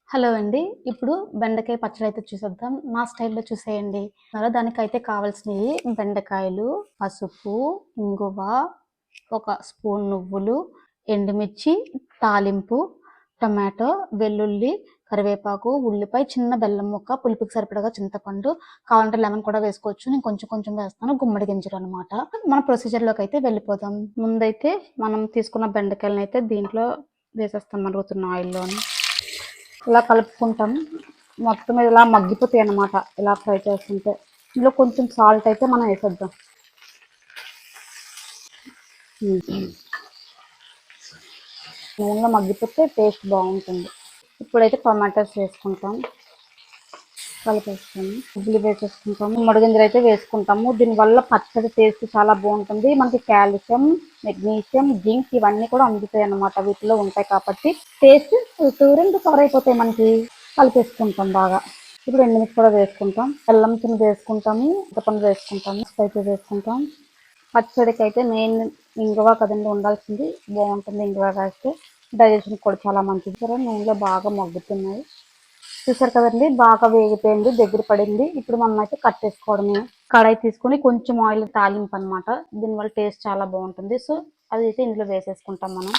Hello అండి. ఇప్పుడు బెండకాయ పచ్చడి అయితే చూసేద్దాం. నా స్టైల్‌లో చూసేయండి. దానికైతే కావాల్సినయి బెండకాయలు, పసుపు, ఇంగువ, ఒక స్పూన్ నువ్వులు, ఎండుమిర్చి, తాలింపు, టమాటో, వెల్లుల్లి, కరివేపాకు, ఉల్లిపాయ, చిన్న బెల్లం ముక్క, పులుపుకి సరిపడగా చింతపండు, కావాలంటే లెమన్ కూడా వేసుకోవచ్చు. నేను కొంచెం కొంచెం వేస్తాను. గుమ్మడి గింజలనమాట. మన ప్రొసీజర్‌లోకైతే వెళ్ళిపోదాం. ముందైతే మనం తీసుకున్న బెండకాయలనైతే దీంట్లో వేసేస్తాం మరుగుతున్న ఆయిల్‌లోని. ఇలా కలుపుకుంటాం. మొత్తం ఇలా మగ్గిపోతాయి అన్నమాట ఇలా ఫ్రై చేస్తుంటే. ఇందులో కొంచెం సాల్ట్ అయితే మనం వేసేద్దాం. నూనెలో మగ్గిపోతే టేస్ట్ బాగుంటుంది. ఇప్పుడైతే టొమాటోస్ వేసుకుంటాం. కలిపేసుకొని గుడ్లు వేసేసుకుంటాము. ముడగింజలు అయితే వేసుకుంటాము. దీనివల్ల పచ్చడి టేస్ట్ చాలా బాగుంటుంది. మనకి కాల్షియం, మెగ్నీషియం, జింక్ ఇవన్నీ కూడా అందుతాయి అన్నమాట. వీటిలో ఉంటాయి కాబట్టి టేస్ట్ 2 కవర్ అయిపోతాయి మనకి. కలిపేసుకుంటాం బాగా. ఇప్పుడు ఎండుమిర్చి కూడా వేసుకుంటాం. బెల్లం చిన్న వేసుకుంటాము. చింతపండు వేసుకుంటాము. స్పైసెస్ వేసుకుంటాం. పచ్చడికి అయితే మెయిన్ ఇంగువ కదండి ఉండాల్సింది. బాగుంటుంది ఇంగువ వేస్తే. డైజెషన్ కూడా చాలా మంచిది. సరే నూనెలో బాగా మగ్గుతున్నాయి. చూసారు కదండి బాగా వేగిపోయింది, దగ్గర పడింది. ఇప్పుడు మనం అయితే కట్ చేసుకోవడమే. కడాయి తీసుకొని కొంచెం ఆయిల్ తాలింపు అనమాట. దీనివల్ల టేస్ట్ చాలా బాగుంటుంది. సో అది అయితే ఇందులో వేసేసుకుంటాం మనం.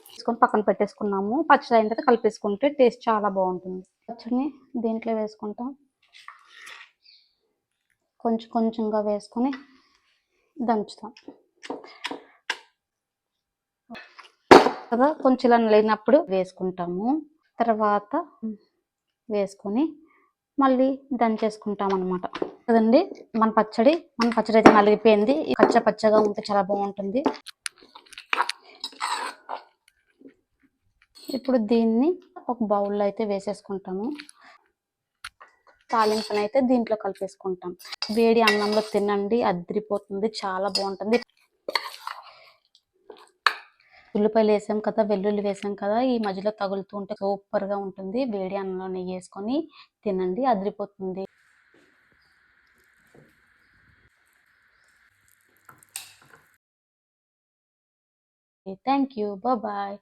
తీసుకొని పక్కన పెట్టేసుకున్నాము. పచ్చడి అయిన తర్వాత కలిపేసుకుంటే టేస్ట్ చాలా బాగుంటుంది. పచ్చడిని దీంట్లో వేసుకుంటాం. కొంచెం కొంచెంగా వేసుకొని దంచుతాం కదా. కొంచెం ఇలా లేనప్పుడు వేసుకుంటాము. తర్వాత వేసుకొని మళ్ళీ దంచేసుకుంటాం అనమాట కదండి. మన పచ్చడి అయితే నలిగిపోయింది. పచ్చగా ఉంటే చాలా బాగుంటుంది. ఇప్పుడు దీన్ని ఒక బౌల్లో అయితే వేసేసుకుంటాము. తాలింపుని అయితే దీంట్లో కలిపేసుకుంటాం. వేడి అన్నంలో తినండి, అదిరిపోతుంది, చాలా బాగుంటుంది. ఉల్లిపాయలు వేసాం కదా, వెల్లుల్లి వేసాం కదా, ఈ మధ్యలో తగులుతూ ఉంటే సూపర్గా ఉంటుంది. వేడి అన్నంలో నెయ్యి వేసుకొని తినండి, అదిరిపోతుంది. Thank you. బాయ్.